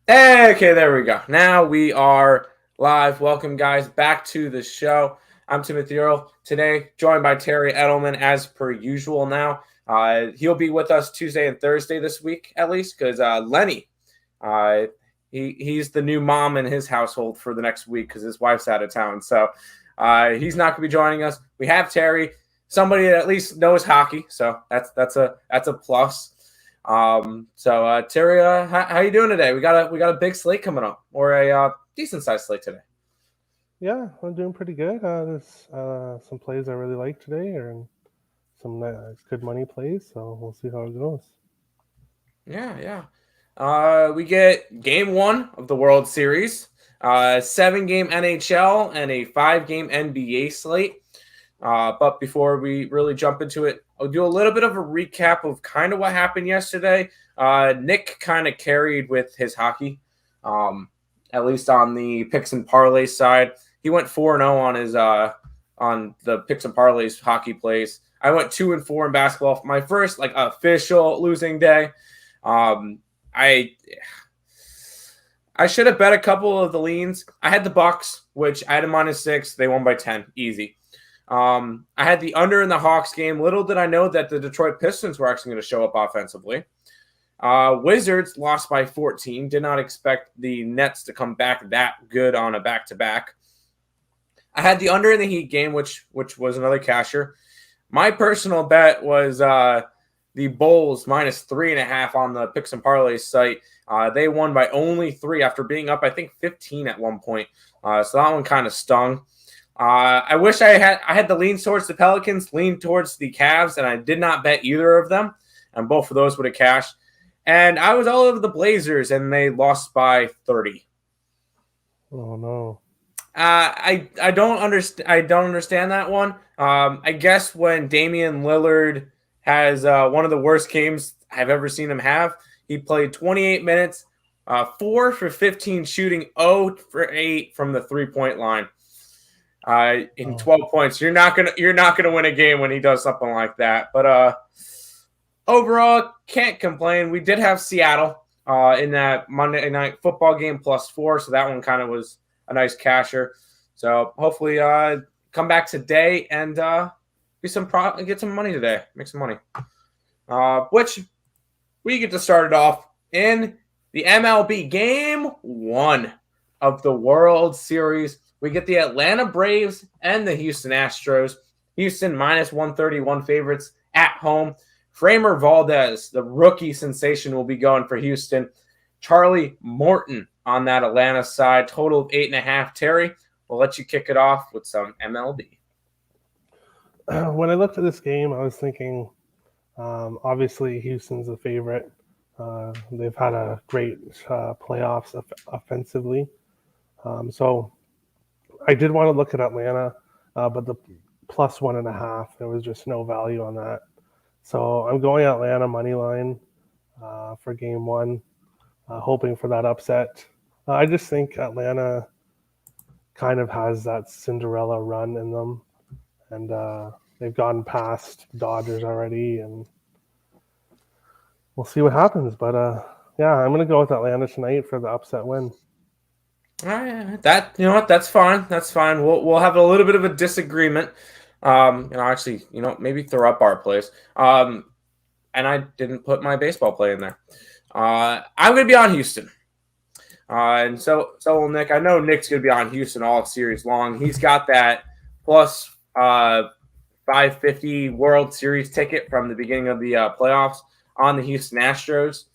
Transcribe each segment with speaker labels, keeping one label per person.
Speaker 1: Okay, there we go. Now we are live. Welcome, guys, back to the show. I'm Timothy Earle. Today, joined by Terry Edelman, as per usual now. He'll be with us Tuesday and Thursday this week, at least, because Lenny, uh, he's the new mom in his household for the next week because his wife's out of town. So he's not going to be joining us. We have Terry, somebody that at least knows hockey, so that's a plus. Terry, how you doing today? We got a big slate coming up, or a decent sized slate today.
Speaker 2: Yeah, I'm doing pretty good. There's some plays I really like today, and some good money plays. So we'll see how it goes.
Speaker 1: Yeah, yeah. We get game one of the World Series, 7 game NHL and a 5 game NBA slate. But before we really jump into it, I'll do a little bit of a recap of kind of what happened yesterday. Nick kind of carried with his hockey, at least on the picks and parlays side. He went 4-0 on his on the picks and parlays hockey plays. I went 2-4 in basketball. My first like official losing day. Um, I I should have bet a couple of the leans. I had the Bucks, which I had a -6. They won by 10, easy. I had the under in the Hawks game. Little did I know that the Detroit Pistons were actually going to show up offensively. Wizards lost by 14. Did not expect the Nets to come back that good on a back-to-back. I had the under in the Heat game, which was another casher. My personal bet was the Bulls -3.5 on the picks and parlays site. They won by only 3 after being up, I think, 15 at one point. So that one kind of stung. I wish I had the lean towards the Pelicans, lean towards the Cavs, and I did not bet either of them. And both of those would have cashed. And I was all over the Blazers, and they lost by 30.
Speaker 2: Oh no!
Speaker 1: I don't understand. I don't understand that one. I guess when Damian Lillard has one of the worst games I've ever seen him have, he played 28 minutes, 4 for 15 shooting, 0 for 8 from the 3-point line. In
Speaker 2: Oh,
Speaker 1: 12 points, you're not gonna win a game when he does something like that. But overall, can't complain. We did have Seattle in that Monday night football game +4, so that one kind of was a nice casher. So hopefully, come back today and get some money today, make some money. Which we get to start it off in the MLB game 1 of the World Series. We get the Atlanta Braves and the Houston Astros. Houston -131 favorites at home. Framer Valdez, the rookie sensation, will be going for Houston. Charlie Morton on that Atlanta side. Total of 8.5. Terry, we'll let you kick it off with some MLB.
Speaker 2: when I looked at this game, I was thinking, obviously Houston's a favorite. They've had a great playoffs offensively. So I did want to look at Atlanta, but the +1.5, there was just no value on that. So I'm going Atlanta money line for game one, hoping for that upset. I just think Atlanta kind of has that Cinderella run in them, and they've gone past Dodgers already, and we'll see what happens. But yeah, I'm gonna go with Atlanta tonight for the upset win.
Speaker 1: All right, that you know what? That's fine. That's fine. We'll have a little bit of a disagreement. Actually, maybe throw up our plays. And I didn't put my baseball play in there. I'm gonna be on Houston. And so will Nick. I know Nick's gonna be on Houston all series long. He's got that plus 550 World Series ticket from the beginning of the playoffs on the Houston Astros.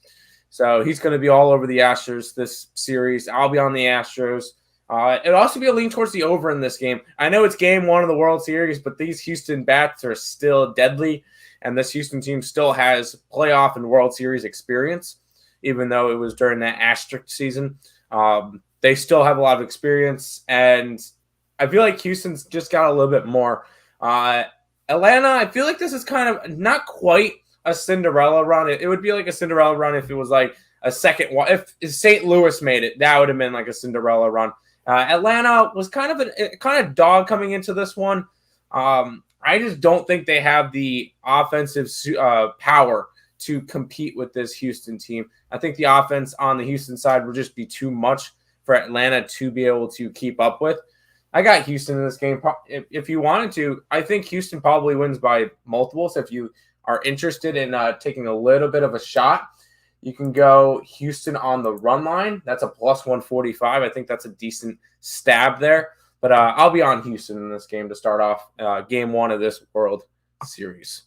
Speaker 1: So he's going to be all over the Astros this series. I'll be on the Astros. It'll also be a lean towards the over in this game. I know it's game 1 of the World Series, but these Houston bats are still deadly, and this Houston team still has playoff and World Series experience, even though it was during that asterisk season. They still have a lot of experience, and I feel like Houston's just got a little bit more. Atlanta, I feel like this is kind of not quite a Cinderella run. It would be like a Cinderella run if it was like a second one. If St. Louis made it, that would have been like a Cinderella run. Atlanta was kind of dog coming into this one. I just don't think they have the offensive power to compete with this Houston team. I think the offense on the Houston side will just be too much for Atlanta to be able to keep up with. I got Houston in this game. If you wanted to, I think Houston probably wins by multiples. If you are interested in taking a little bit of a shot, you can go Houston on the run line. That's a plus 145. I think that's a decent stab there. But I'll be on Houston in this game to start off game one of this World Series.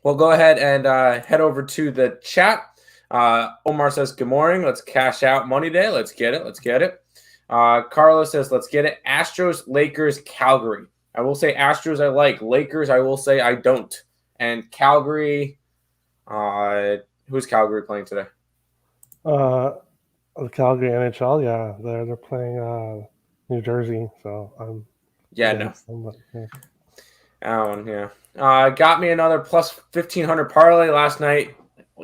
Speaker 1: We'll go ahead and head over to the chat. Omar says, good morning. Let's cash out Money Day. Let's get it. Let's get it. Carlos says, let's get it. Astros, Lakers, Calgary. I will say Astros I like. Lakers, I will say I don't. And Calgary, who's Calgary playing today?
Speaker 2: The Calgary NHL, yeah. They're playing New Jersey, so I'm
Speaker 1: no.
Speaker 2: them, but, yeah.
Speaker 1: That one, yeah. Got me another plus 1,500 parlay last night.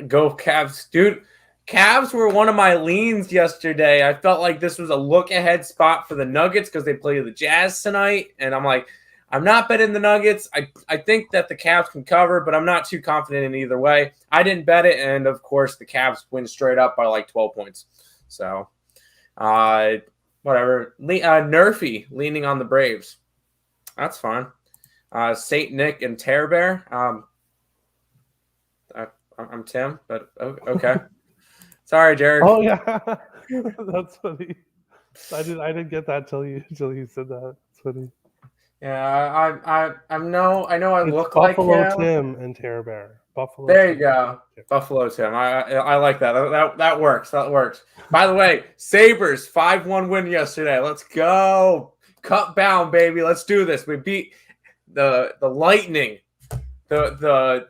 Speaker 1: Go Cavs. Dude, Cavs were one of my leans yesterday. I felt like this was a look-ahead spot for the Nuggets because they play the Jazz tonight. And I'm like, I'm not betting the Nuggets. I think that the Cavs can cover, but I'm not too confident in either way. I didn't bet it, and, of course, the Cavs win straight up by like 12 points. So, whatever. Nerfy leaning on the Braves. That's fine. Saint Nick and Terror Bear. I'm Tim, but okay. Sorry, Jared.
Speaker 2: Oh yeah, that's funny. I didn't get that till you said that. It's funny.
Speaker 1: Yeah, I know I look
Speaker 2: Buffalo
Speaker 1: like him.
Speaker 2: Tim and Terror Bear. Buffalo.
Speaker 1: There you go. Buffalo Tim. I like that. That works. That works. By the way, Sabres 5-1 win yesterday. Let's go. Cup bound, baby. Let's do this. We beat the Lightning. The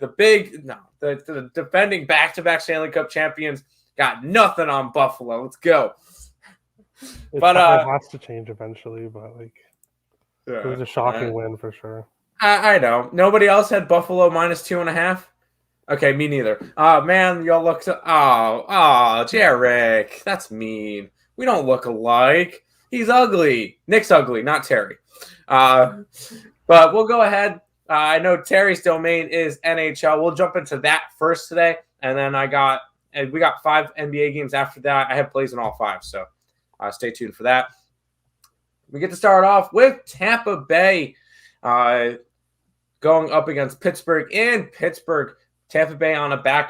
Speaker 1: defending back-to-back Stanley Cup champions. Got nothing on Buffalo. Let's go.
Speaker 2: It has to change eventually, but it was a shocking win for sure.
Speaker 1: I know. Nobody else had Buffalo minus 2.5. Okay, me neither. Man, y'all look so. Oh, Jarek, that's mean. We don't look alike. He's ugly. Nick's ugly, not Terry. But we'll go ahead. I know Terry's domain is NHL. We'll jump into that first today, and then we got 5 NBA games after that. I have plays in all 5, so stay tuned for that. We get to start off with Tampa Bay going up against Pittsburgh in Pittsburgh. Tampa Bay on a back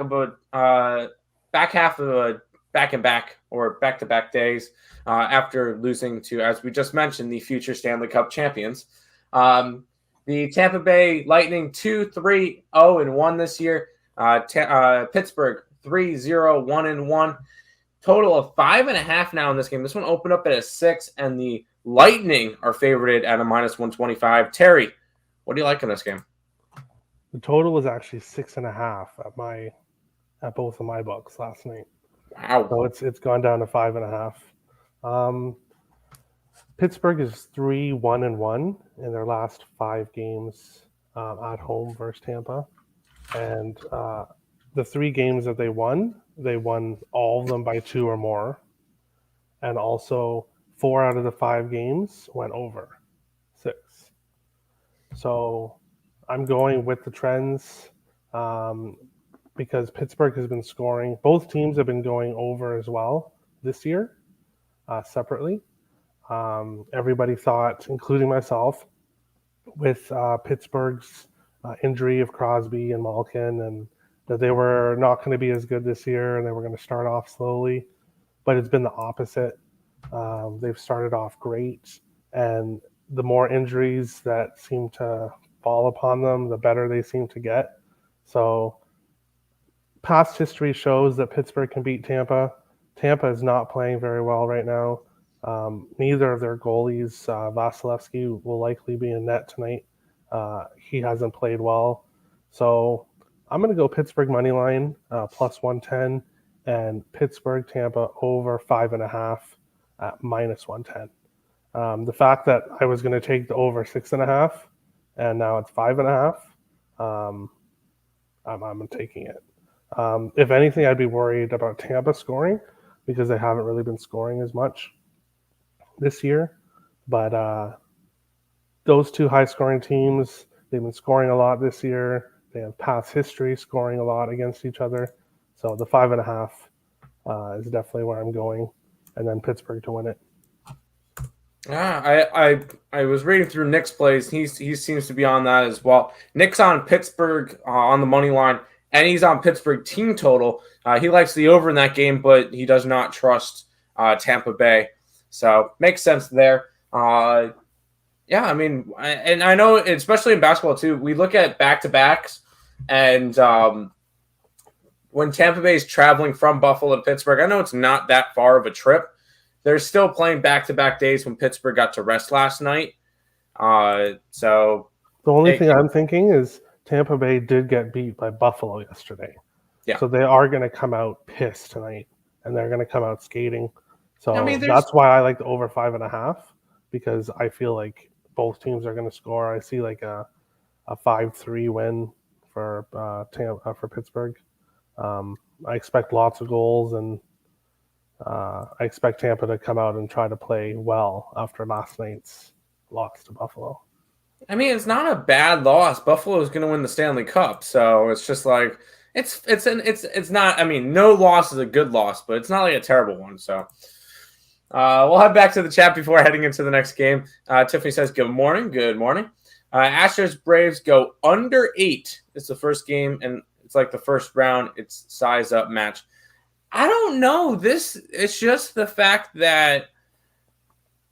Speaker 1: half of a back-and-back or back-to-back days after losing to, as we just mentioned, the future Stanley Cup champions. The Tampa Bay Lightning 2-3-0-1 this year. Pittsburgh 3-0-1-1. Total of 5.5 now in this game. This one opened up at a 6, and the Lightning are favorited at a minus 125. Terry, what do you like in this game?
Speaker 2: The total was actually 6.5 at both of my books last night.
Speaker 1: Wow.
Speaker 2: So it's gone down to 5.5. Pittsburgh is 3-1-1 in their last 5 games at home versus Tampa, and the 3 games that they won all of them by 2 or more, and also 4 out of the 5 games went over 6. So I'm going with the trends because Pittsburgh has been scoring. Both teams have been going over as well this year, separately. Everybody thought, including myself, with Pittsburgh's injury of Crosby and Malkin, and that they were not going to be as good this year and they were going to start off slowly. But it's been the opposite. They've started off great, and the more injuries that seem to fall upon them, the better they seem to get. So past history shows that Pittsburgh can beat Tampa. Tampa is not playing very well right now. Neither of their goalies, Vasilevsky, will likely be in net tonight. He hasn't played well. So I'm going to go Pittsburgh money line, plus 110, and Pittsburgh Tampa over 5.5 at minus 110. The fact that I was going to take the over 6.5 and now it's 5.5, I'm taking it. If anything, I'd be worried about Tampa scoring because they haven't really been scoring as much this year. But those 2 high-scoring teams, they've been scoring a lot this year. They have past history scoring a lot against each other. So the 5.5 is definitely where I'm going. And then Pittsburgh to win it.
Speaker 1: Yeah, I was reading through Nick's plays. He seems to be on that as well. Nick's on Pittsburgh on the money line, and he's on Pittsburgh team total. He likes the over in that game, but he does not trust Tampa Bay. So makes sense there. Yeah, I mean, and I know, especially in basketball too, we look at back-to-backs, and when Tampa Bay is traveling from Buffalo to Pittsburgh, I know it's not that far of a trip. They're still playing back-to-back days when Pittsburgh got to rest last night. So
Speaker 2: the only thing I'm thinking is Tampa Bay did get beat by Buffalo yesterday.
Speaker 1: Yeah.
Speaker 2: So they are going to come out pissed tonight, and they're going to come out skating. So
Speaker 1: I mean,
Speaker 2: that's why I like the over 5.5, because I feel like both teams are going to score. I see like a 5-3 win for Pittsburgh. I expect lots of goals, and I expect Tampa to come out and try to play well after last night's loss to Buffalo.
Speaker 1: I mean, it's not a bad loss. Buffalo is going to win the Stanley Cup, so it's just like it's not. I mean, no loss is a good loss, but it's not like a terrible one. So we'll head back to the chat before heading into the next game. Tiffany says, "Good morning, good morning." Astros Braves go under 8. It's the first game, and it's like the first round. It's size up match. I don't know. It's just the fact that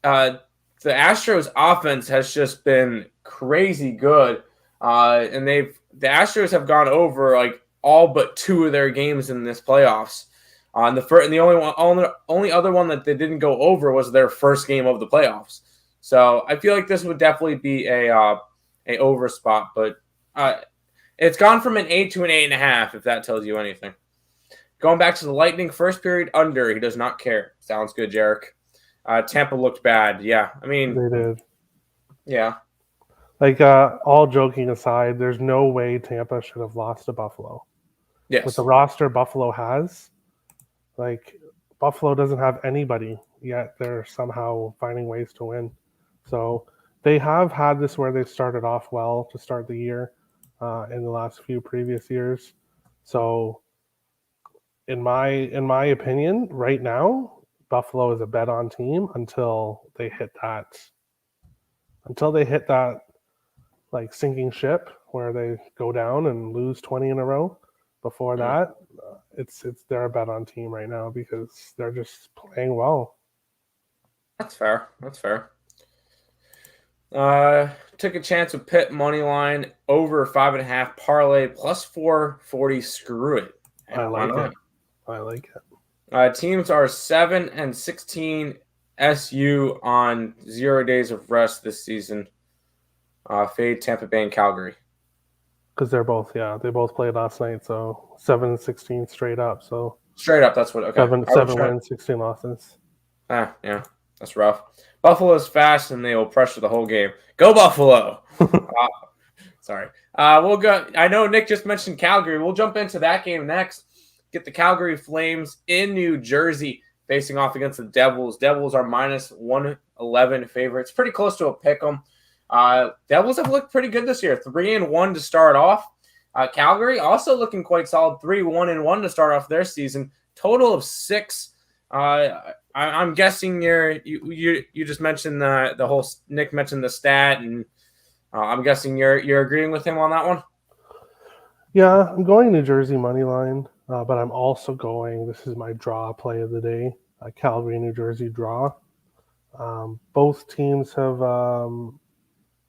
Speaker 1: the Astros offense has just been crazy good. And the Astros have gone over like all but 2 of their games in this playoffs. And the only other one that they didn't go over was their first game of the playoffs. So I feel like this would definitely be a over spot, but it's gone from an 8 to an 8.5, if that tells you anything. Going back to the Lightning, first period under. He does not care. Sounds good, Jarek. Tampa looked bad. Yeah, I mean,
Speaker 2: they did.
Speaker 1: Yeah.
Speaker 2: Like, all joking aside, there's no way Tampa should have lost to Buffalo.
Speaker 1: Yes.
Speaker 2: With the roster Buffalo has, like, Buffalo doesn't have anybody, yet they're somehow finding ways to win. So they have had this where they started off well to start the year in the last few previous years. So in my opinion, right now, Buffalo is a bet on team until they hit that like sinking ship where they go down and lose 20 in a row. Before that, they're a bet on team right now because they're just playing well.
Speaker 1: That's fair. Took a chance with Pitt money line over 5.5 parlay plus 440. Screw it.
Speaker 2: I like it.
Speaker 1: Teams are 7-16 SU on 0 days of rest this season. Fade Tampa Bay and Calgary.
Speaker 2: Because they both played last night, so 7-16 straight up. So
Speaker 1: straight up, that's what. Okay,
Speaker 2: 7 wins, 16 losses.
Speaker 1: Yeah, that's rough. Buffalo's fast, and they will pressure the whole game. Go Buffalo! Sorry. We'll go. I know Nick just mentioned Calgary. We'll jump into that game next. Get the Calgary Flames in New Jersey facing off against the Devils. Devils are minus 111 favorites. Pretty close to a pick 'em. Devils have looked pretty good this year. 3-1 to start off. Calgary also looking quite solid. 3-1-1 to start off their season. Total of 6. I'm guessing you just mentioned the whole. Nick mentioned the stat, and I'm guessing you're agreeing with him on that one.
Speaker 2: Yeah, I'm going New Jersey money line, but I'm also going. This is my draw play of the day. Calgary, New Jersey draw. Both teams have gone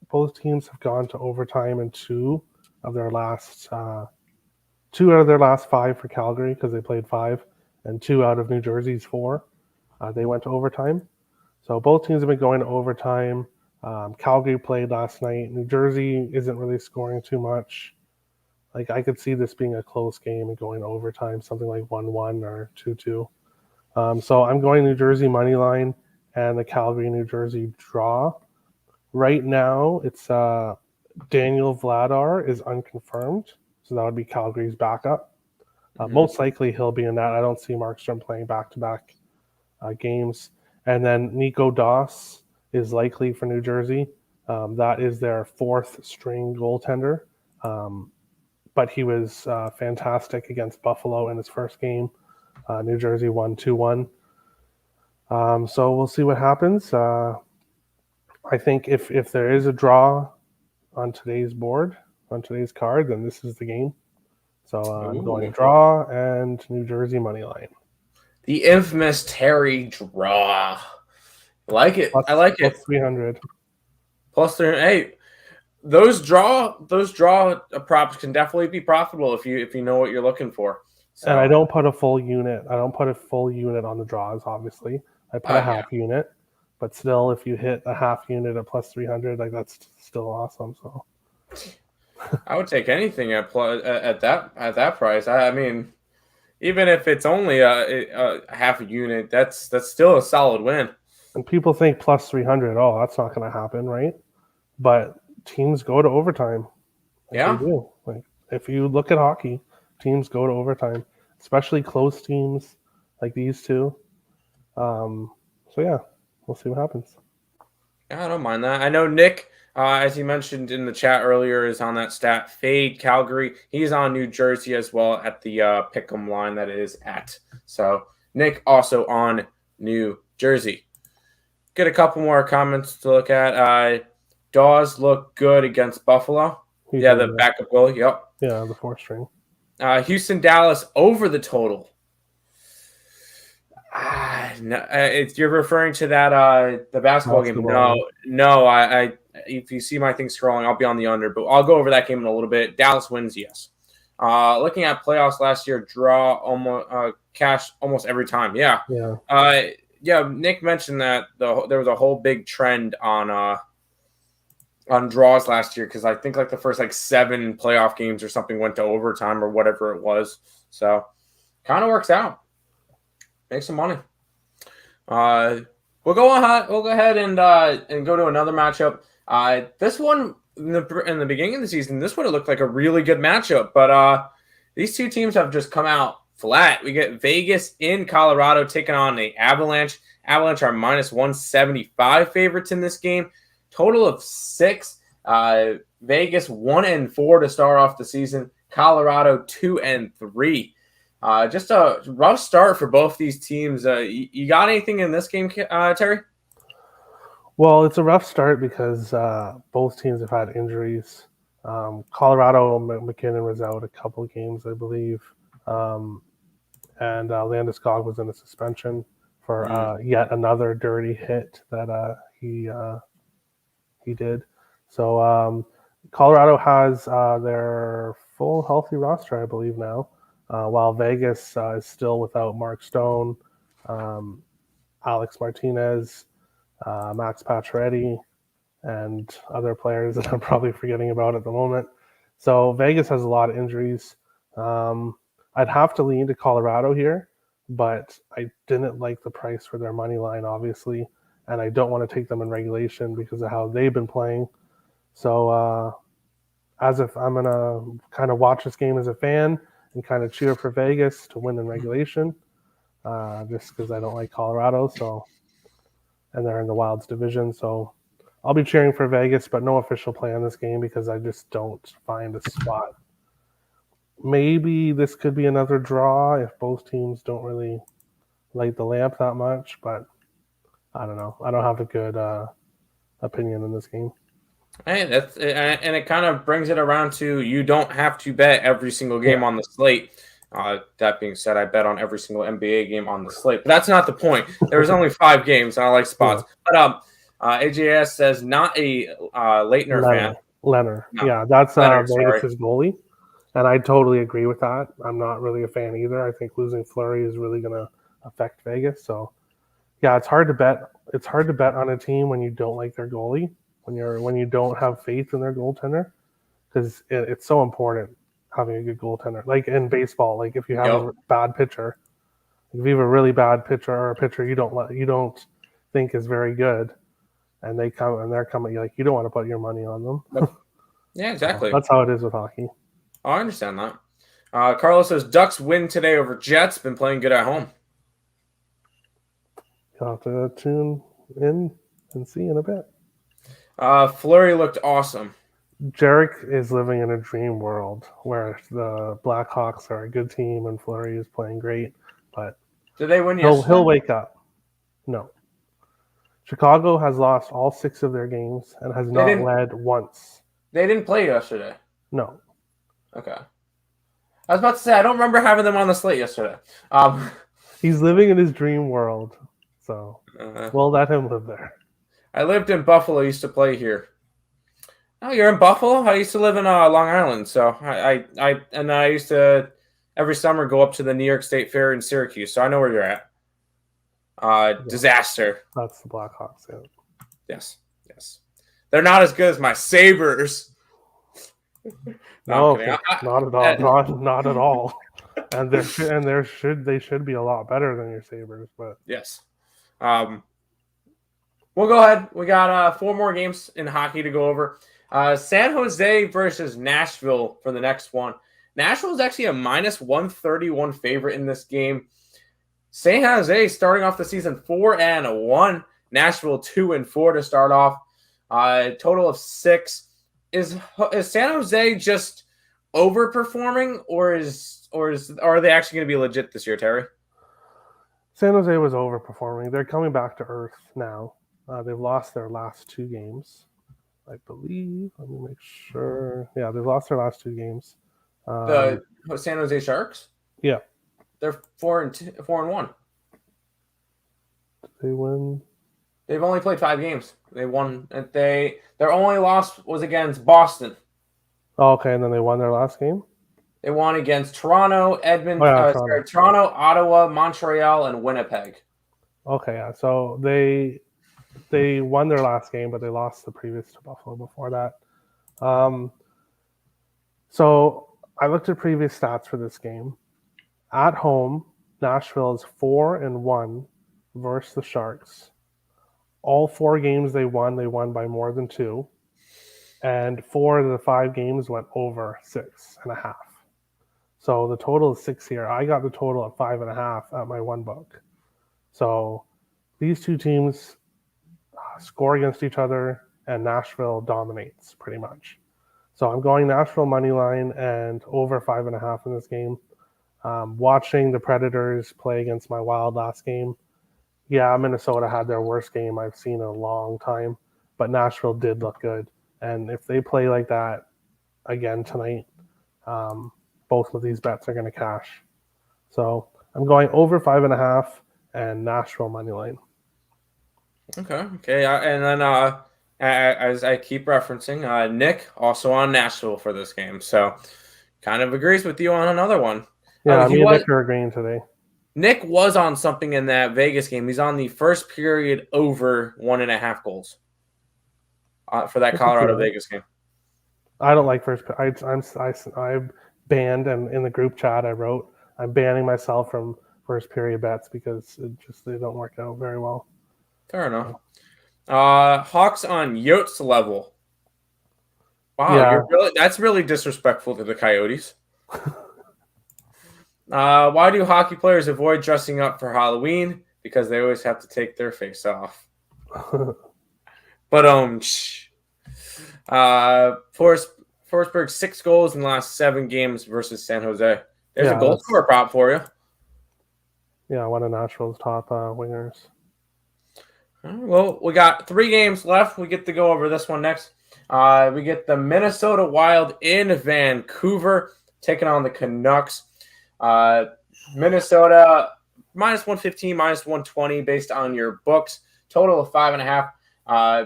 Speaker 2: to overtime in 2 out of their last 5 for Calgary because they played 5, and 2 out of New Jersey's 4. They went to overtime. So both teams have been going to overtime. Calgary played last night. New Jersey isn't really scoring too much. Like, I could see this being a close game and going to overtime, something like 1-1 or 2-2. So I'm going New Jersey money line and the Calgary, New Jersey draw. Right now, it's Daniel Vladar is unconfirmed, so that would be Calgary's backup. Most likely he'll be in that. I don't see Markstrom playing back-to-back games. And then Nico Doss is likely for New Jersey. That is their 4th string goaltender. but he was fantastic against Buffalo in his first game. New Jersey won 2-1. So we'll see what happens. I think if there is a draw on today's board, on today's card, then this is the game. So I'm going draw and New Jersey money line.
Speaker 1: The infamous Terry draw. I like it. I like it.
Speaker 2: 300.
Speaker 1: Plus 300. Hey, those draw props can definitely be profitable if you know what you're looking for.
Speaker 2: So, and I don't put a full unit. I don't put a full unit on the draws, obviously. I put a half unit. But still, if you hit a half unit at plus 300, like that's still awesome. So
Speaker 1: I would take anything at that price. I mean, even if it's only a half a unit, that's still a solid win.
Speaker 2: And people think plus 300, oh, that's not going to happen, right? But teams go to overtime.
Speaker 1: Yeah.
Speaker 2: They do. Like if you look at hockey, teams go to overtime, especially close teams like these two. So yeah, we'll see what happens.
Speaker 1: Yeah, I don't mind that. I know Nick, as he mentioned in the chat earlier, is on that stat. Fade Calgary. He's on New Jersey as well at the pick'em line that it is at. So Nick also on New Jersey. Get a couple more comments to look at. Dawes look good against Buffalo. The backup goalie. Yep.
Speaker 2: Yeah, the fourth string.
Speaker 1: Houston, Dallas over the total. No, you're referring to that the basketball game. No. I if you see my thing scrolling, I'll be on the under, but I'll go over that game in a little bit. Dallas wins, yes. Looking at playoffs last year, draw almost cash almost every time. Yeah. Nick mentioned that there was a whole big trend on draws last year because I think like the first 7 playoff games or something went to overtime or whatever it was. So kind of works out. Make some money. We'll go ahead and go to another matchup. This one in the beginning of the season, this would have looked like a really good matchup, but these two teams have just come out flat. We get Vegas in Colorado taking on the Avalanche. Avalanche are minus 175 favorites in this game. Total of 6. Vegas 1-4 to start off the season. Colorado 2-3. Just a rough start for both these teams. You got anything in this game, Terry?
Speaker 2: Well, it's a rough start because both teams have had injuries. Colorado, McKinnon was out a couple of games, I believe. And Landeskog was in a suspension for yet another dirty hit that he did. So Colorado has their full healthy roster, I believe, now. While Vegas is still without Mark Stone, Alex Martinez, Max Pacioretty, and other players that I'm probably forgetting about at the moment. So Vegas has a lot of injuries. I'd have to lean to Colorado here, but I didn't like the price for their money line, obviously, and I don't want to take them in regulation because of how they've been playing. So as if I'm going to kind of watch this game as a fan and kind of cheer for Vegas to win in regulation, just because I don't like Colorado. So, and they're in the Wilds division, so I'll be cheering for Vegas, but no official play on this game because I just don't find a spot. Maybe this could be another draw if both teams don't really light the lamp that much, but I don't know. I don't have a good opinion in this game.
Speaker 1: Hey, and it kind of brings it around to you don't have to bet every single game on the slate. That being said, I bet on every single NBA game on the slate, but that's not the point. There was only 5 games, and I like spots. Yeah. But AJS says not a Leitner fan.
Speaker 2: Leonard. No. Yeah, that's Vegas' goalie, and I totally agree with that. I'm not really a fan either. I think losing Fleury is really going to affect Vegas. So, yeah, it's hard to bet. It's hard to bet on a team when you don't like their goalie. When you don't have faith in their goaltender, because it's so important having a good goaltender. Like in baseball, like if you have a bad pitcher, if you have a really bad pitcher or a pitcher you don't think is very good, and they're coming, like you don't want to put your money on them.
Speaker 1: Yeah, exactly.
Speaker 2: So that's how it is with hockey.
Speaker 1: Oh, I understand that. Carlos says Ducks win today over Jets. Been playing good at home.
Speaker 2: You'll have to tune in and see in a bit.
Speaker 1: Fleury looked awesome.
Speaker 2: Jarek is living in a dream world where the Blackhawks are a good team and Fleury is playing great, but
Speaker 1: Did they win
Speaker 2: he'll
Speaker 1: yesterday?
Speaker 2: wake up. No. Chicago has lost all 6 of their games and has
Speaker 1: They
Speaker 2: not
Speaker 1: didn't.
Speaker 2: led once.
Speaker 1: They didn't play yesterday.
Speaker 2: No.
Speaker 1: Okay. I was about to say I don't remember having them on the slate yesterday.
Speaker 2: He's living in his dream world, so
Speaker 1: uh,
Speaker 2: we'll let him live there.
Speaker 1: I lived in Buffalo. Used to play here. Oh, you're in Buffalo? I used to live in Long Island, so I used to every summer go up to the New York State Fair in Syracuse, so I know where you're at. Disaster.
Speaker 2: That's the Blackhawks. Yeah.
Speaker 1: Yes, yes. They're not as good as my Sabres.
Speaker 2: No,
Speaker 1: I'm kidding.
Speaker 2: not at all. Not at all. And they should be a lot better than your Sabres, but
Speaker 1: yes. We'll go ahead. We got 4 more games in hockey to go over. San Jose versus Nashville for the next one. Nashville is actually a minus 131 favorite in this game. San Jose starting off the season 4-1. Nashville 2-4 to start off. Total of 6. Is San Jose just overperforming, or are they actually going to be legit this year, Terry?
Speaker 2: San Jose was overperforming. They're coming back to earth now. They've lost their last 2 games, I believe. Let me make sure. Yeah, they've lost their last 2 games.
Speaker 1: The San Jose Sharks?
Speaker 2: Yeah.
Speaker 1: They're 4-1.
Speaker 2: Did they win?
Speaker 1: They've only played 5 games. They won. Their only loss was against Boston.
Speaker 2: Oh, okay, and then they won their last game?
Speaker 1: They won against Toronto, Toronto, Ottawa, Montreal, and Winnipeg.
Speaker 2: Okay, yeah. So they won their last game, but they lost the previous to Buffalo before that. So I looked at previous stats for this game. At home, Nashville is 4-1 versus the Sharks. All 4 games they won by more than 2. And 4 of the 5 games went over 6.5. So the total is 6 here. I got the total at 5.5 at my one book. So these 2 teams score against each other, and Nashville dominates pretty much. So I'm going Nashville money line and over 5.5 in this game. Watching the Predators play against my Wild last game. Yeah, Minnesota had their worst game I've seen in a long time, but Nashville did look good. And if they play like that again tonight, both of these bets are going to cash. So I'm going over 5.5 and Nashville money line.
Speaker 1: Okay. And then as I keep referencing, Nick also on Nashville for this game, so kind of agrees with you on another one.
Speaker 2: Yeah, me and Nick are agreeing today.
Speaker 1: Nick was on something in that Vegas game. He's on the first period over 1.5 goals for that Colorado Vegas game.
Speaker 2: I don't like first. I'm banned, and in the group chat I wrote, I'm banning myself from first period bets because they don't work out very well.
Speaker 1: Fair enough. Hawks on Yotes level. Wow,
Speaker 2: yeah.
Speaker 1: That's really disrespectful to the Coyotes. Why do hockey players avoid dressing up for Halloween? Because they always have to take their face off. But Forsberg 6 goals in the last 7 games versus San Jose. There's a goal scorer prop for you.
Speaker 2: Yeah, one of Nashville's top wingers.
Speaker 1: Well, we got 3 games left. We get to go over this one next. We get the Minnesota Wild in Vancouver taking on the Canucks. Minnesota minus 115, minus 120 based on your books. Total of 5.5.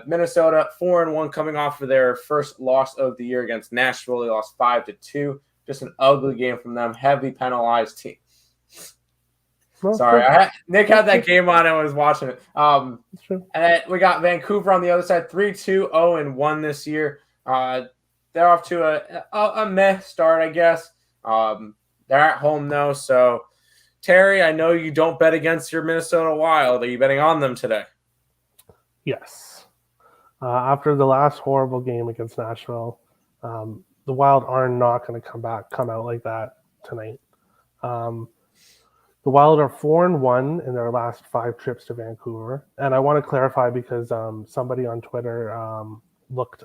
Speaker 1: Minnesota 4-1 coming off of their first loss of the year against Nashville. They lost 5-2. Just an ugly game from them. Heavily penalized team. Sorry, Nick had that game on and was watching it. And then we got Vancouver on the other side, 3-2, 0-1 this year. They're off to a meh start, I guess. They're at home though, so Terry, I know you don't bet against your Minnesota Wild. Are you betting on them today?
Speaker 2: Yes. After the last horrible game against Nashville, the Wild are not going to come out like that tonight. The Wild are 4-1 in their last 5 trips to Vancouver. And I want to clarify because somebody on Twitter looked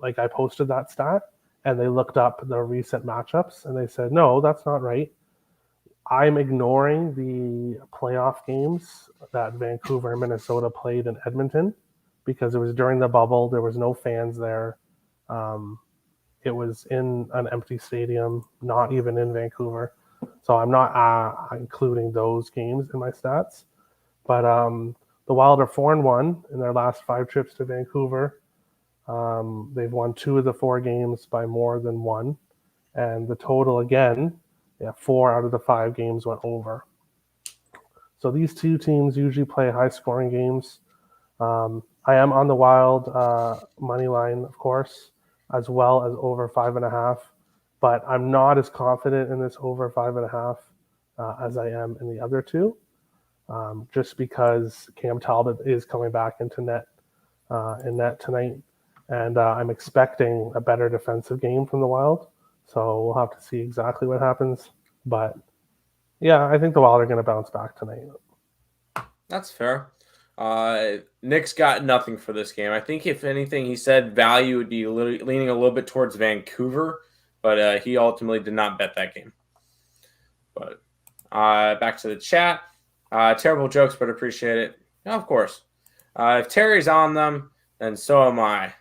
Speaker 2: like I posted that stat, and they looked up the recent matchups, and they said, no, that's not right. I'm ignoring the playoff games that Vancouver and Minnesota played in Edmonton because it was during the bubble. There was no fans there. It was in an empty stadium, not even in Vancouver. So I'm not including those games in my stats. But the Wild are 4-1 in their last 5 trips to Vancouver. They've won 2 of the 4 games by more than 1. And the total, again, 4 out of the 5 games went over. So these two teams usually play high-scoring games. I am on the Wild money line, of course, as well as over 5.5. But I'm not as confident in this over 5.5 as I am in the other two, just because Cam Talbot is coming back into net tonight, and I'm expecting a better defensive game from the Wild. So we'll have to see exactly what happens. But yeah, I think the Wild are going to bounce back tonight.
Speaker 1: That's fair. Nick's got nothing for this game. I think if anything, he said value would be leaning a little bit towards Vancouver, but he ultimately did not bet that game. But back to the chat. Terrible jokes, but appreciate it. Yeah, of course. If Terry's on them, then so am I.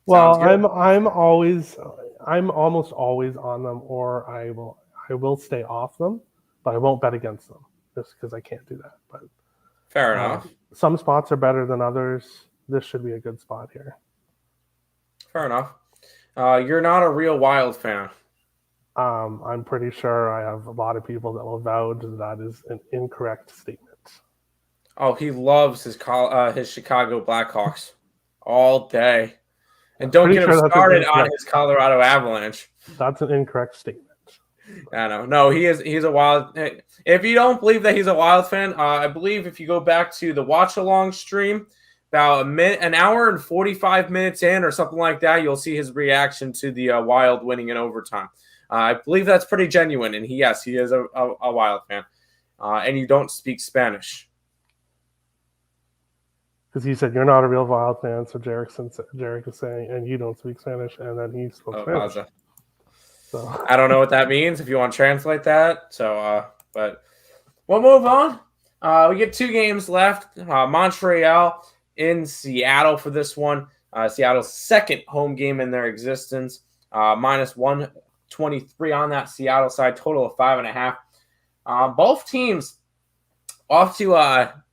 Speaker 2: Well, I'm almost always on them, or I will stay off them, but I won't bet against them just because I can't do that. But
Speaker 1: fair enough.
Speaker 2: Some spots are better than others. This should be a good spot here.
Speaker 1: Fair enough. You're not a real Wild fan.
Speaker 2: I'm pretty sure I have a lot of people that will vouch that is an incorrect statement.
Speaker 1: Oh, he loves his Chicago Blackhawks all day. And don't get him started on his Colorado Avalanche.
Speaker 2: That's an incorrect statement.
Speaker 1: I know. No, he's a Wild. If you don't believe that he's a Wild fan, I believe if you go back to the watch along stream, about an hour and 45 minutes in or something like that, you'll see his reaction to the Wild winning in overtime. I believe that's pretty genuine, and he is a Wild fan. And you don't speak Spanish.
Speaker 2: Because he said you're not a real Wild fan, so Jarek is saying, and you don't speak Spanish, and then he spoke Spanish.
Speaker 1: So I don't know what that means. If you want to translate that, but we'll move on. We get 2 games left. Montreal in Seattle for this one. Seattle's second home game in their existence. Minus 123 on that Seattle side. Total of 5.5. Both teams off to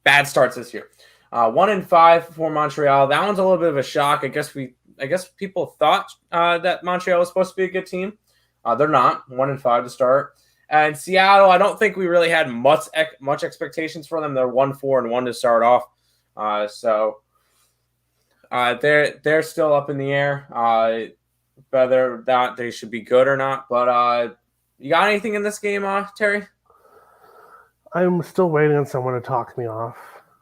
Speaker 1: bad starts this year. 1-5 for Montreal. That one's a little bit of a shock. I guess people thought that Montreal was supposed to be a good team. They're not. 1-5 to start. And Seattle, I don't think we really had much expectations for them. They're 1-4-1 to start off. So they're still up in the air. Whether that they should be good or not. But you got anything in this game, Terry?
Speaker 2: I'm still waiting on someone to talk me off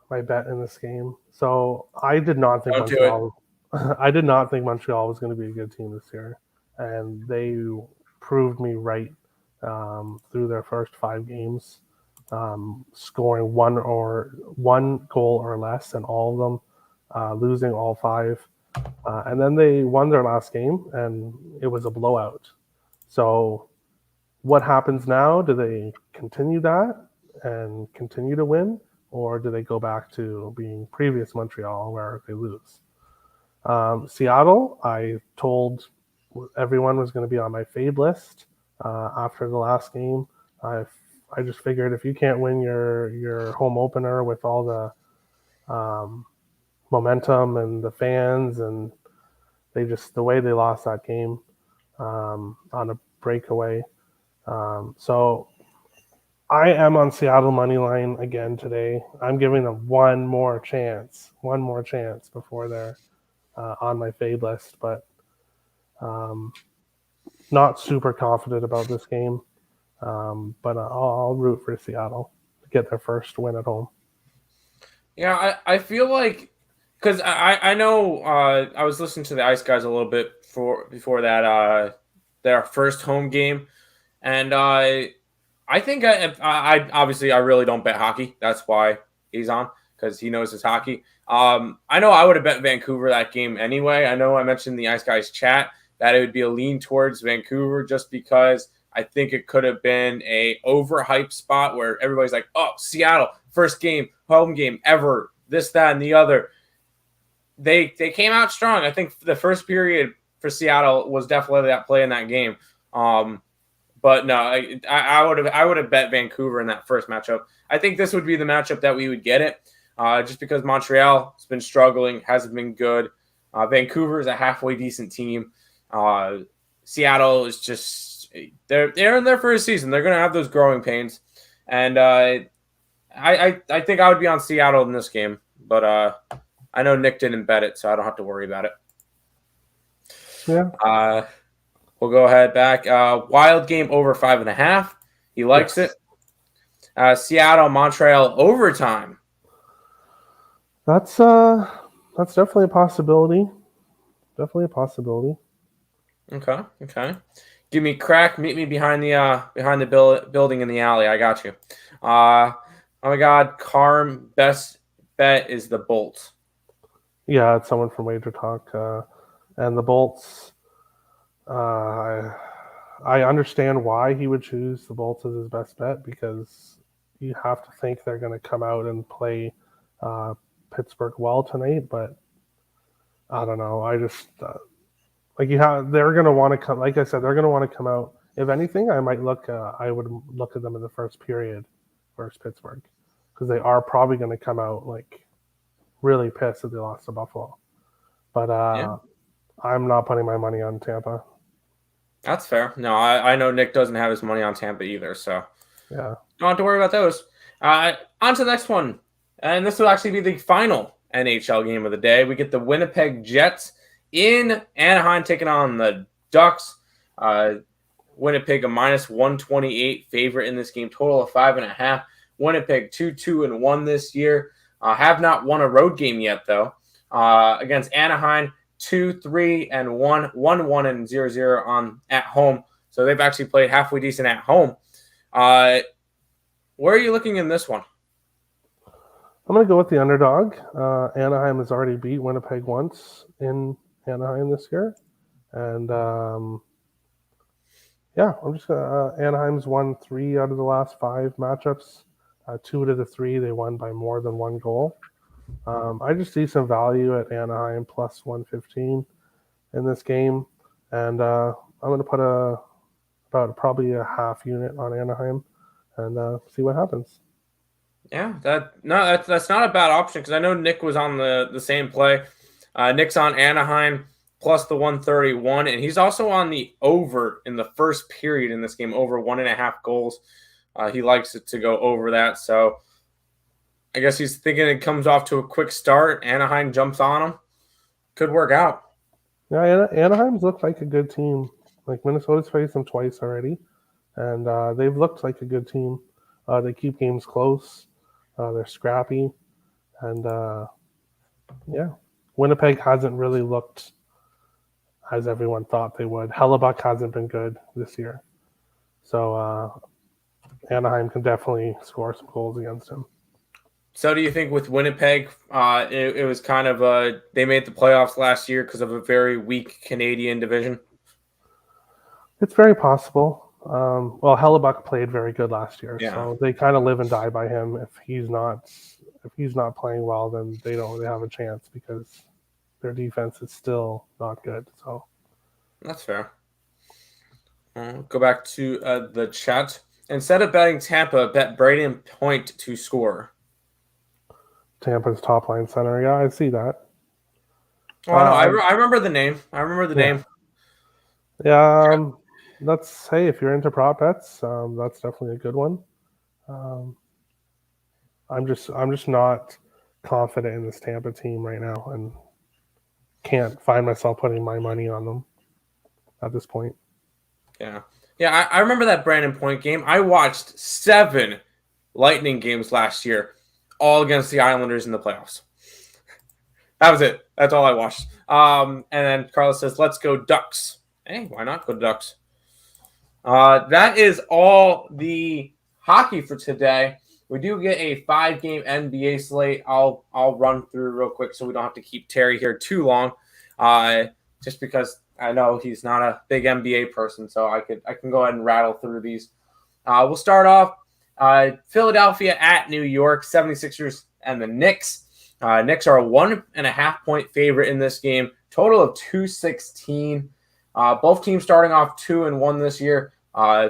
Speaker 2: my bet in this game. So I did not think I did not think Montreal was going to be a good team this year, and they proved me right through their first 5 games, scoring one goal or less in all of them, losing all 5, and then they won their last game, and it was a blowout. So what happens now? Do they continue that and continue to win, or do they go back to being previous Montreal where they lose? Seattle, I told everyone was going to be on my fade list after the last game. I just figured if you can't win your home opener with all the momentum and the fans, and the way they lost that game on a breakaway. So I am on Seattle money line again today. I'm giving them one more chance before they're on my fade list, but not super confident about this game. But I'll root for Seattle to get their first win at home.
Speaker 1: Yeah, I feel like, because I know I was listening to the Ice Guys a little bit before that their first home game, and I think I obviously I really don't bet hockey. That's why he's on. because he knows his hockey. I know I would have bet Vancouver that game anyway. I know I mentioned in the Ice Guys chat that it would be a lean towards Vancouver just because I think it could have been a overhyped spot where everybody's like, oh, Seattle, first game, home game ever, this, that, and the other. They came out strong. I think the first period for Seattle was definitely that play in that game. But no, I would have bet Vancouver in that first matchup. I think this would be the matchup that we would get it, just because Montreal has been struggling, hasn't been good. Vancouver is a halfway decent team. Seattle is just they're in their first season. They're going to have those growing pains, and I think I would be on Seattle in this game, but I know Nick didn't bet it, so I don't have to worry about it.
Speaker 2: Yeah.
Speaker 1: We'll go ahead back. Wild game over 5.5. He likes it. Seattle, Montreal overtime.
Speaker 2: That's definitely a possibility. Definitely a possibility.
Speaker 1: Okay. Give me crack. Meet me behind the building in the alley. I got you. Oh my God, Carm. Best bet is the Bolts.
Speaker 2: Yeah, it's someone from Wager Talk, and the Bolts. I understand why he would choose the Bolts as his best bet, because you have to think they're going to come out and play Pittsburgh well tonight. But I don't know. I just they're going to want to come. Like I said, they're going to want to come out. If anything, I would look at them in the first period versus Pittsburgh, because they are probably going to come out like really pissed that they lost to Buffalo. But I'm not putting my money on Tampa.
Speaker 1: That's fair. No, I know Nick doesn't have his money on Tampa either, so
Speaker 2: yeah,
Speaker 1: don't have to worry about those. On to the next one, and this will actually be the final NHL game of the day. We get the Winnipeg Jets in Anaheim taking on the Ducks. Winnipeg a -128 favorite in this game, total of 5.5. Winnipeg 2-2-1 this year. Have not won a road game yet though. Against Anaheim. 2-3-1, 1-1 0-0 on at home. So they've actually played halfway decent at home. Where are you looking in this one?
Speaker 2: I'm going to go with the underdog. Anaheim has already beat Winnipeg once in Anaheim this year, and I'm just going to. Anaheim's won 3 out of the last 5 matchups. 2 out of the 3 they won by more than 1 goal. I just see some value at Anaheim plus 115 in this game, and I'm going to put probably a half unit on Anaheim and see what happens.
Speaker 1: Yeah, that's not a bad option, because I know Nick was on the same play. Nick's on Anaheim plus the 131, and he's also on the over in the first period in this game, over 1.5 goals. He likes it to go over that, so I guess he's thinking it comes off to a quick start. Anaheim jumps on him. Could work out.
Speaker 2: Yeah, Anaheim's looked like a good team. Like, Minnesota's faced them twice already, and they've looked like a good team. They keep games close. They're scrappy. And, Winnipeg hasn't really looked as everyone thought they would. Hellebuck hasn't been good this year. So Anaheim can definitely score some goals against him.
Speaker 1: So do you think with Winnipeg, it was kind of they made the playoffs last year because of a very weak Canadian division?
Speaker 2: It's very possible. Hellebuck played very good last year, so they kind of live and die by him. If he's not playing well, then they don't really have a chance, because their defense is still not good. So
Speaker 1: that's fair. Go back to the chat. Instead of betting Tampa, bet Braden Point to score.
Speaker 2: Tampa's top line center. Yeah, I see that.
Speaker 1: Oh, no, I remember the name. Name.
Speaker 2: Yeah, if you're into prop bets, that's definitely a good one. I'm just not confident in this Tampa team right now, and can't find myself putting my money on them at this point.
Speaker 1: Yeah, I remember that Brandon Point game. I watched 7 Lightning games last year, all against the Islanders in the playoffs. That was it. That's all I watched. And then Carlos says, let's go Ducks. Hey, why not go Ducks? That is all the hockey for today. We do get a 5-game NBA slate. I'll run through real quick so we don't have to keep Terry here too long. Just because I know he's not a big NBA person, so I can go ahead and rattle through these. We'll start off Philadelphia at New York, 76ers and the Knicks. Knicks are a 1.5 point favorite in this game. Total of 216. Both teams starting off 2-1 this year.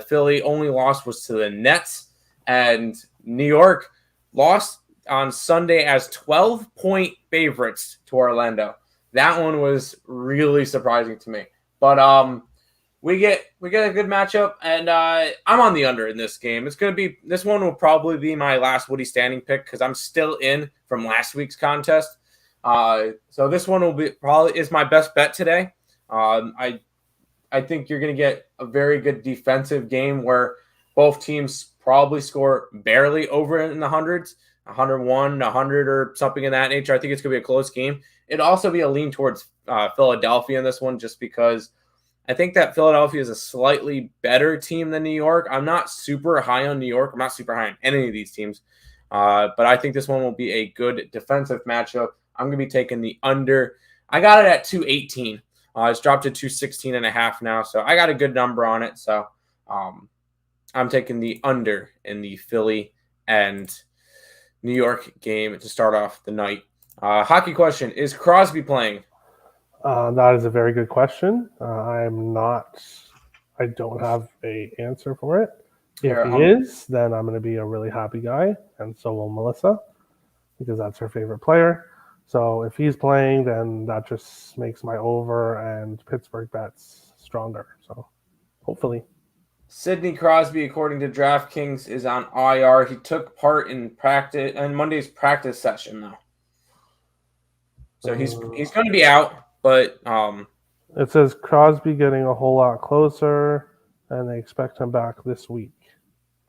Speaker 1: Philly only loss was to the Nets, and New York lost on Sunday as 12-point favorites to Orlando. That one was really surprising to me. But we get a good matchup, and I'm on the under in this game. This one will probably be my last Woody standing pick because I'm still in from last week's contest. So this one is my best bet today. I think you're going to get a very good defensive game where both teams probably score barely over in the hundreds, 101, 100 or something in that nature. I think it's going to be a close game. It'd also be a lean towards Philadelphia in this one just because I think that Philadelphia is a slightly better team than New York. I'm not super high on New York. I'm not super high on any of these teams. But I think this one will be a good defensive matchup. I'm going to be taking the under. I got it at 218. It's dropped to 216.5 now, so I got a good number on it. So I'm taking the under in the Philly and New York game to start off the night. Hockey question: is Crosby playing?
Speaker 2: That is a very good question. I don't have an answer for it. If he is, then I'm going to be a really happy guy, and so will Melissa, because that's her favorite player. So if he's playing, then that just makes my over and Pittsburgh bets stronger. So hopefully.
Speaker 1: Sidney Crosby, according to DraftKings, is on IR. He took part in Monday's practice session, though. So he's going to be out, but
Speaker 2: it says Crosby getting a whole lot closer, and they expect him back this week.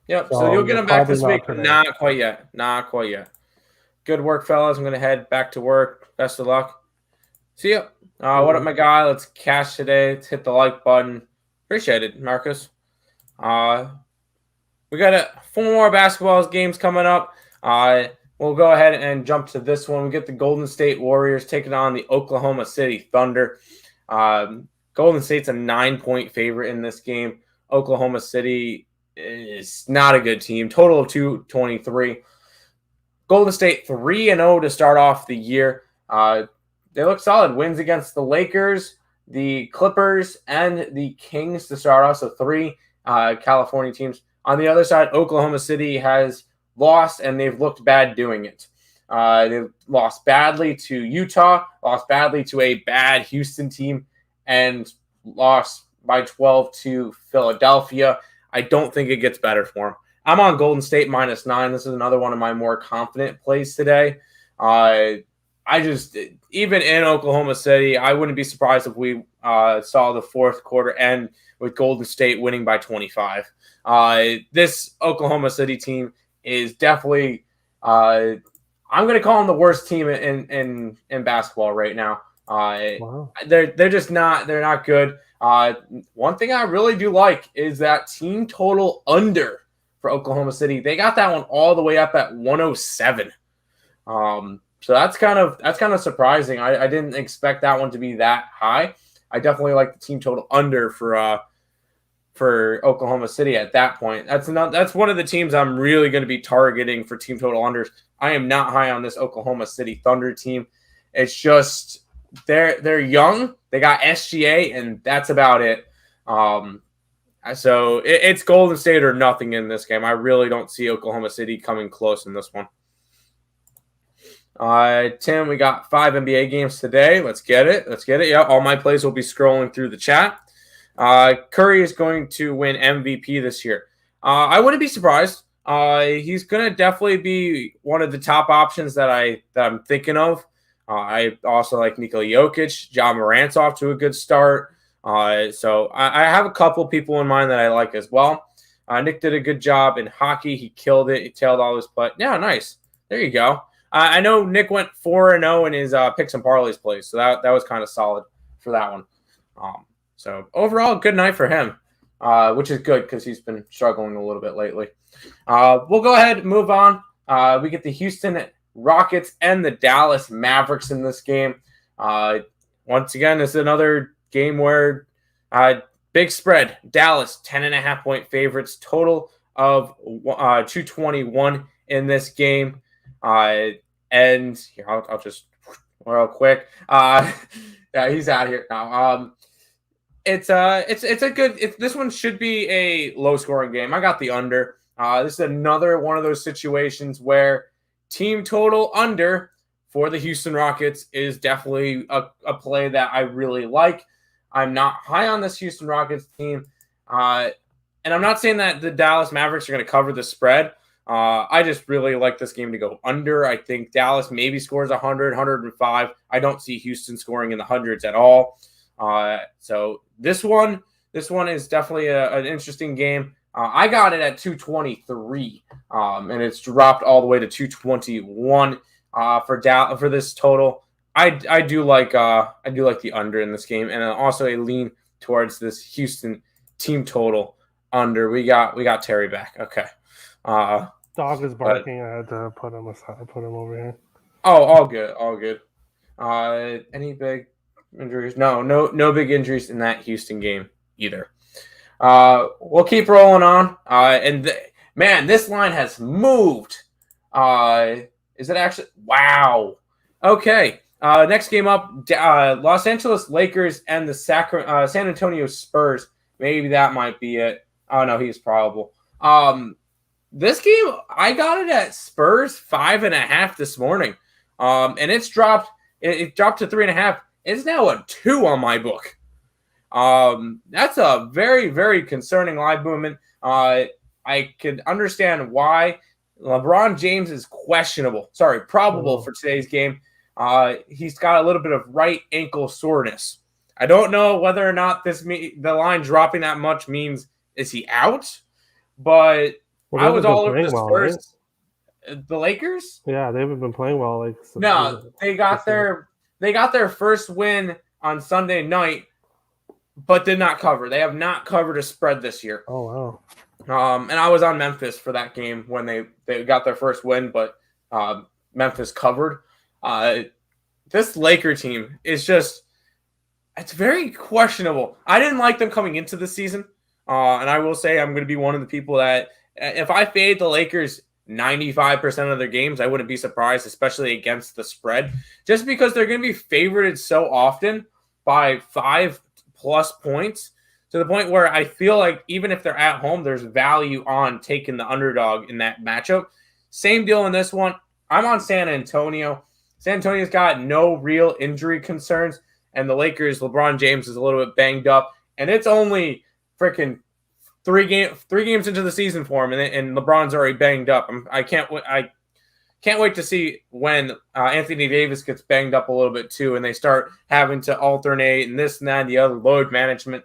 Speaker 1: Yep. So you'll get him back this week, but not quite yet. Not quite yet. Good work, fellas. I'm going to head back to work. Best of luck. See ya. What up, my guy? Let's cash today. Let's hit the like button. Appreciate it, Marcus. We got 4 more basketball games coming up. We'll go ahead and jump to this one. We get the Golden State Warriors taking on the Oklahoma City Thunder. Golden State's a 9-point favorite in this game. Oklahoma City is not a good team. Total of 223. Golden State 3-0 to start off the year. They look solid. Wins against the Lakers, the Clippers, and the Kings to start off. So 3 California teams. On the other side, Oklahoma City has lost, and they've looked bad doing it. They've lost badly to Utah, lost badly to a bad Houston team, and lost by 12 to Philadelphia. I don't think it gets better for them. I'm on Golden State -9. This is another one of my more confident plays today. Even in Oklahoma City, I wouldn't be surprised if we saw the fourth quarter end with Golden State winning by 25. This Oklahoma City team is definitely, I'm going to call them the worst team in basketball right now. Wow. They're just not, they're not good. One thing I really do like is that team total under for Oklahoma City. They got that one all the way up at 107. So that's kind of surprising. I didn't expect that one to be that high. I definitely like the team total under for Oklahoma City at that point. That's one of the teams I'm really going to be targeting for team total unders. I am not high on this Oklahoma City Thunder team. It's just they're young. They got SGA, and that's about it. So it's Golden State or nothing in this game. I really don't see Oklahoma City coming close in this one. Tim, we got 5 NBA games today. Let's get it. Yeah, all my plays will be scrolling through the chat. Curry is going to win MVP this year. I wouldn't be surprised. He's going to definitely be one of the top options that I'm thinking of. I also like Nikola Jokic. Ja Morant's off to a good start. So I have a couple people in mind that I like as well. Nick did a good job in hockey. He killed it. He tailed all his play. Yeah, nice. There you go. I know Nick went 4-0 in his picks and parlays plays, so that was kind of solid for that one. So overall, good night for him. which is good because he's been struggling a little bit lately. We'll go ahead and move on. We get the Houston Rockets and the Dallas Mavericks in this game. Once again, it's another game where big spread. Dallas, 10.5-point favorites. Total of 221 in this game. And here, I'll just real quick. Yeah, he's out here now. It's a good. This one should be a low scoring game. I got the under. This is another one of those situations where team total under for the Houston Rockets is definitely a play that I really like. I'm not high on this Houston Rockets team. And I'm not saying that the Dallas Mavericks are going to cover the spread. I just really like this game to go under. I think Dallas maybe scores 100, 105. I don't see Houston scoring in the hundreds at all. So this one is definitely an interesting game. I got it at 223, and it's dropped all the way to 221 for this total. I do like the under in this game, and also a lean towards this Houston team total under. We got Terry back. Okay.
Speaker 2: Dog is barking. I had to put him over here.
Speaker 1: Oh, all good. Any big injuries? No big injuries in that Houston game either. We'll keep rolling on. Man, this line has moved. Is it actually? Wow. Okay. Next game up, Los Angeles Lakers and the San Antonio Spurs. Maybe that might be it. Oh no, he's probable. This game, I got it at Spurs 5.5 this morning. And it's dropped. It dropped to 3.5. It's now a 2 on my book. That's a very, very concerning line movement. I could understand why LeBron James is probable for today's game. He's got a little bit of right ankle soreness. I don't know whether or not the line dropping that much means is he out, but I was all over the Spurs. Right? The Lakers?
Speaker 2: Yeah, they haven't been playing well.
Speaker 1: No, they got their first win on Sunday night, but did not cover. They have not covered a spread this year.
Speaker 2: Oh wow!
Speaker 1: And I was on Memphis for that game when they got their first win, but Memphis covered. This Laker team is it's very questionable. I didn't like them coming into the season, and I will say I'm going to be one of the people that if I fade the Lakers 95% of their games, I wouldn't be surprised, especially against the spread, just because they're going to be favorited so often by 5+ points to the point where I feel like even if they're at home, there's value on taking the underdog in that matchup. Same deal in this one. I'm on San Antonio. San Antonio's got no real injury concerns, and the Lakers, LeBron James is a little bit banged up, and it's only freaking three games into the season for him, and LeBron's already banged up. I can't wait to see when Anthony Davis gets banged up a little bit too, and they start having to alternate and this and that and the other load management.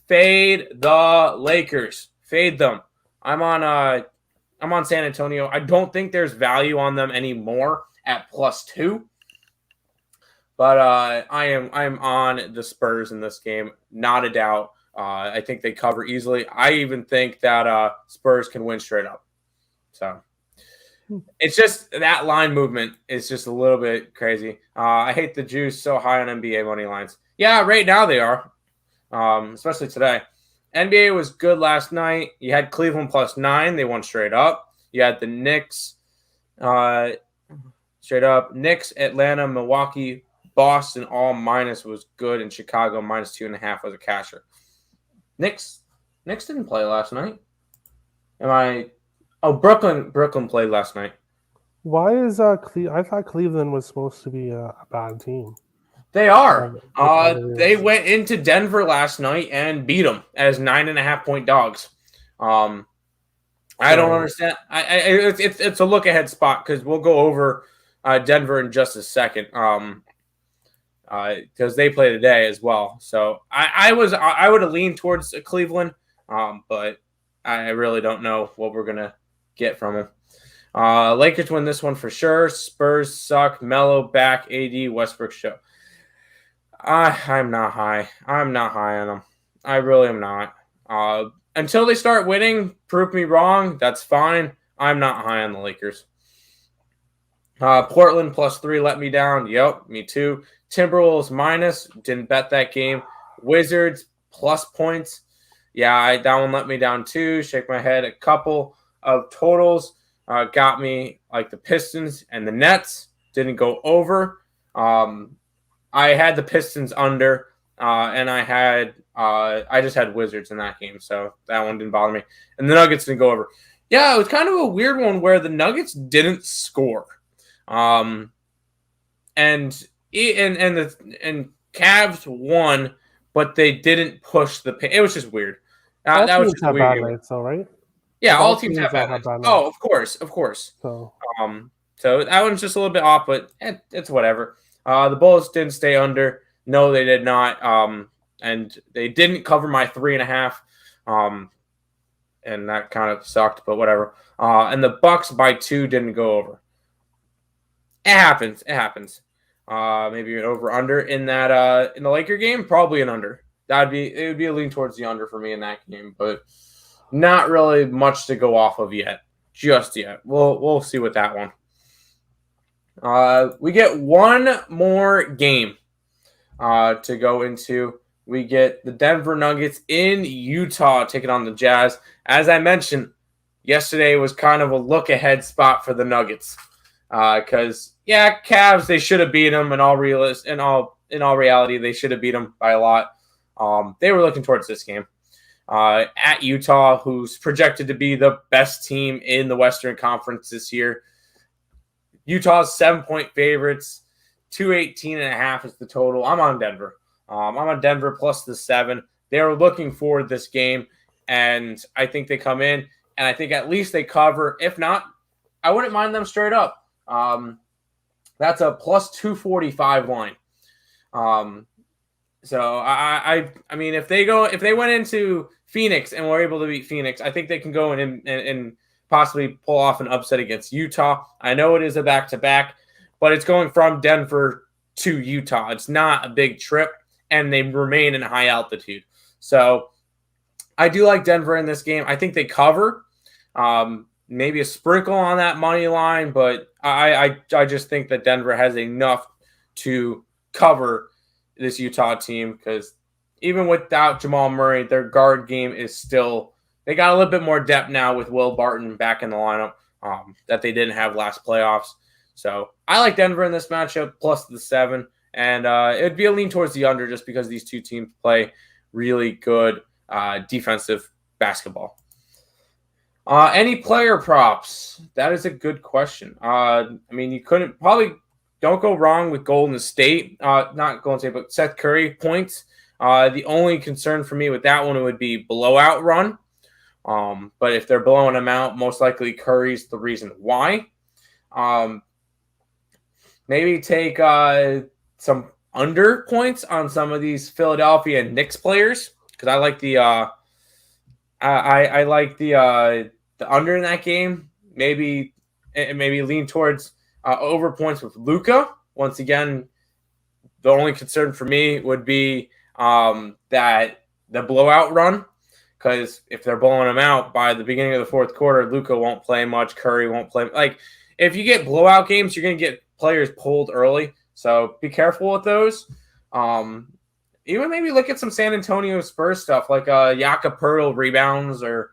Speaker 1: Fade the Lakers. Fade them. I'm on San Antonio. I don't think there's value on them anymore at +2. But I am on the Spurs in this game, not a doubt. I think they cover easily. I even think that Spurs can win straight up. So it's just that line movement is just a little bit crazy. I hate the juice so high on NBA money lines. Yeah, right now they are, especially today. NBA was good last night. You had Cleveland +9. They won straight up. You had the Knicks straight up. Knicks, Atlanta, Milwaukee, Boston all minus was good, and Chicago -2.5 was a casher. Knicks didn't play last night. Brooklyn played last night.
Speaker 2: Why is I thought Cleveland was supposed to be a bad team.
Speaker 1: They are. They went into Denver last night and beat them as 9.5-point dogs. I don't understand. It's a look ahead spot because we'll go over Denver in just a second. Because they play today as well. So I would have leaned towards Cleveland, but I really don't know what we're gonna get from them. Lakers win this one for sure. Spurs suck. Melo back. AD Westbrook show. I'm not high. I'm not high on them. I really am not. Until they start winning, prove me wrong. That's fine. I'm not high on the Lakers. Portland +3 let me down. Yep, me too. Timberwolves minus. Didn't bet that game. Wizards plus points. Yeah, that one let me down too. Shake my head. A couple of totals got me, like the Pistons and the Nets. Didn't go over. I had the Pistons under, and I just had Wizards in that game, so that one didn't bother me. And the Nuggets didn't go over. Yeah, it was kind of a weird one where the Nuggets didn't score. And Cavs won, but they didn't push the pace. It was just weird. That was just a weird game.
Speaker 2: Nights, though, right?
Speaker 1: Yeah, all teams have bad nights. Oh, of course. So that one's just a little bit off, but it's whatever. The Bulls didn't stay under. No, they did not. And they didn't cover my 3.5. And that kind of sucked, but whatever. And the Bucks by 2 didn't go over. It happens. Maybe an over/under in that in the Laker game, probably an under. It would be a lean towards the under for me in that game, but not really much to go off of just yet. We'll see with that one. We get one more game to go into. We get the Denver Nuggets in Utah taking on the Jazz. As I mentioned, yesterday was kind of a look-ahead spot for the Nuggets. Because Cavs, they should have beat them in all reality, they should have beat them by a lot. They were looking towards this game at Utah, who's projected to be the best team in the Western Conference this year. Utah's 7-point favorites, 218.5 is the total. I'm on Denver. I'm on Denver plus the 7. They were looking for this game, and I think they come in, and I think at least they cover. If not, I wouldn't mind them straight up. That's a plus 245 line. So I mean, if they went into Phoenix and were able to beat Phoenix, I think they can go in and possibly pull off an upset against Utah. I know it is a back-to-back, but it's going from Denver to Utah. It's not a big trip, and they remain in high altitude. So I do like Denver in this game. I think they cover. Maybe a sprinkle on that money line, but I just think that Denver has enough to cover this Utah team, because even without Jamal Murray, their guard game is still – they got a little bit more depth now with Will Barton back in the lineup that they didn't have last playoffs. So I like Denver in this matchup, plus the 7, and it would be a lean towards the under just because these two teams play really good defensive basketball. Any player props? That is a good question. I mean, you don't go wrong with Golden State. Not Golden State, but Seth Curry points. The only concern for me with that one would be blowout run. But if they're blowing them out, most likely Curry's the reason why. Maybe take some under points on some of these Philadelphia Knicks players, because I like the I like the under in that game. Maybe lean towards over points with Luka. Once again, the only concern for me would be that the blowout run, because if they're blowing them out by the beginning of the fourth quarter, Luka won't play much. Curry won't play. Like, if you get blowout games, you're going to get players pulled early. So be careful with those. Even maybe look at some San Antonio Spurs stuff, like Jakob Poeltl rebounds or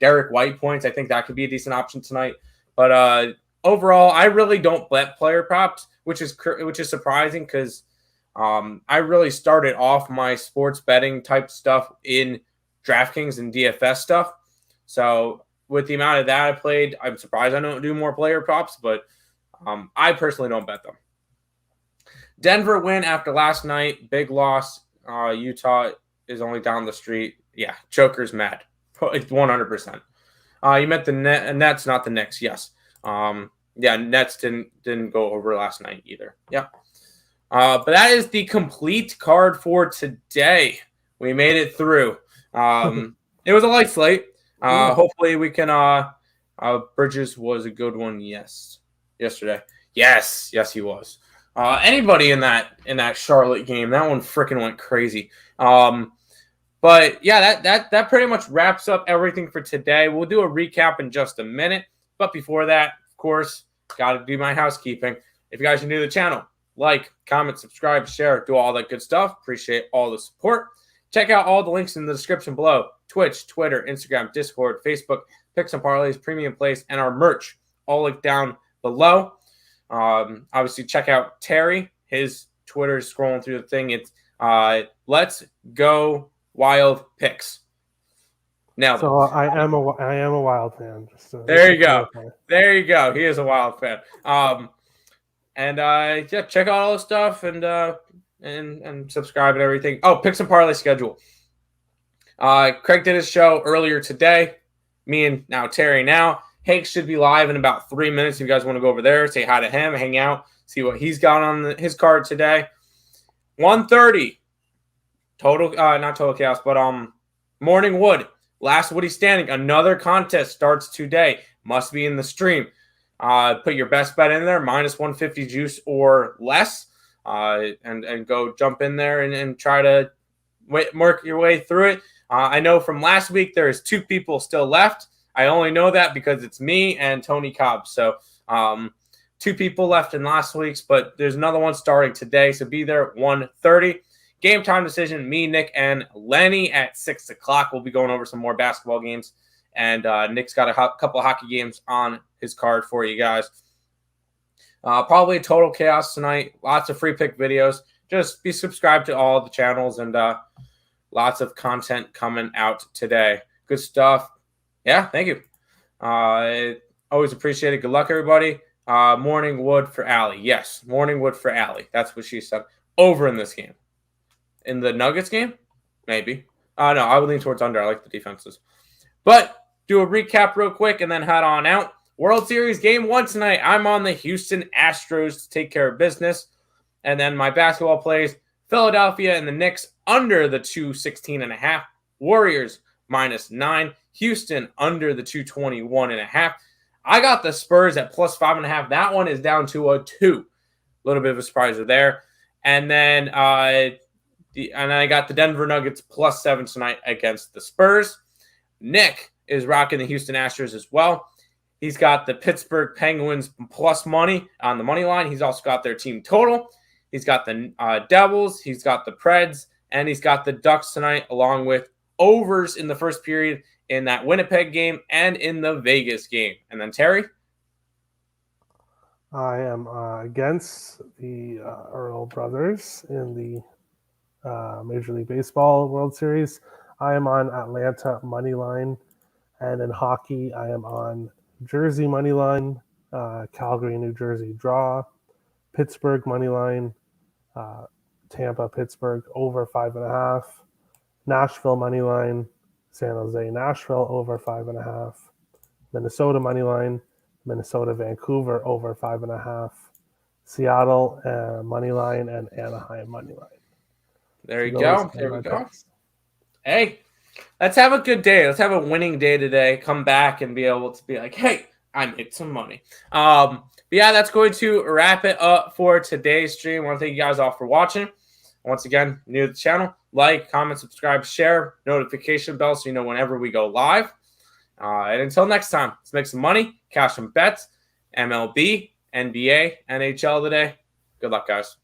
Speaker 1: Derek White points. I think that could be a decent option tonight. But overall, I really don't bet player props, which is surprising, because I really started off my sports betting type stuff in DraftKings and DFS stuff. So with the amount of that I played, I'm surprised I don't do more player props, but I personally don't bet them. Denver win after last night. Big loss. Utah is only down the street. Yeah, Joker's mad. 100%. You meant the Nets, not the Knicks. Yes. Nets didn't go over last night either. Yeah. But that is the complete card for today. We made it through. It was a light slate. Hopefully we can. Bridges was a good one. Yesterday. Yes, he was. Anybody in that Charlotte game, that one freaking went crazy. But But yeah, that pretty much wraps up everything for today. We'll do a recap in just a minute. But before that, of course, got to do my housekeeping. If you guys are new to the channel, like, comment, subscribe, share, do all that good stuff. Appreciate all the support. Check out all the links in the description below. Twitch, Twitter, Instagram, Discord, Facebook, Picks and Parleys, Premium Plays, and our merch. All linked down below. Obviously, check out Terry. His Twitter is scrolling through the thing. It's Let's Go Wild Picks. Now,
Speaker 2: so I am a Wild fan.
Speaker 1: There you go. There you go. He is a Wild fan. Yeah, check out all the stuff and subscribe and everything. Oh, Picks and Parlay schedule. Craig did his show earlier today. Me and now Terry now. Hank should be live in about 3 minutes. If you guys want to go over there, say hi to him, hang out, see what he's got on his card today. 1:30. Total, not Total Chaos, but Morning Wood. Last Woody Standing. Another contest starts today. Must be in the stream. Put your best bet in there, minus 150 juice or less, and go jump in there and try to work your way through it. I know from last week there's 2 people still left. I only know that because it's me and Tony Cobb. So 2 people left in last week's, but there's another one starting today. So be there at 1:30. Game time decision, me, Nick, and Lenny at 6 o'clock. We'll be going over some more basketball games. And Nick's got a couple of hockey games on his card for you guys. Probably Total Chaos tonight. Lots of free pick videos. Just be subscribed to all the channels and lots of content coming out today. Good stuff. Yeah, thank you. Always appreciate it. Good luck, everybody. Morning Wood for Allie. Yes, Morning Wood for Allie. That's what she said. Over in this game. In the Nuggets game? Maybe. No, I would lean towards under. I like the defenses. But do a recap real quick and then head on out. World Series Game 1 tonight. I'm on the Houston Astros to take care of business. And then my basketball plays Philadelphia and the Knicks under the 216.5. Warriors -9. Houston under the 221.5. I got the Spurs at +5.5. That one is down to a 2. A little bit of a surprise there. And then I got the Denver Nuggets +7 tonight against the Spurs. Nick is rocking the Houston Astros as well. He's got the Pittsburgh Penguins plus money on the money line. He's also got their team total. He's got the Devils. He's got the Preds. And he's got the Ducks tonight, along with overs in the first period in that Winnipeg game and in the Vegas game. And then Terry?
Speaker 2: I am against the Earle brothers in the Major League Baseball World Series. I am on Atlanta money line, and in hockey, I am on Jersey money line, Calgary, New Jersey draw, Pittsburgh money line, Tampa, Pittsburgh over 5.5, Nashville money line, San Jose, Nashville over 5.5, Minnesota money line, Minnesota, Vancouver over 5.5, Seattle money line, and Anaheim money line.
Speaker 1: There you go. There we go. Hey, let's have a good day. Let's have a winning day today. Come back and be able to be like, hey, I made some money. But yeah, that's going to wrap it up for today's stream. I want to thank you guys all for watching. Once again, new to the channel, like, comment, subscribe, share, notification bell so you know whenever we go live. And until next time, let's make some money, cash some bets, MLB, NBA, NHL today. Good luck, guys.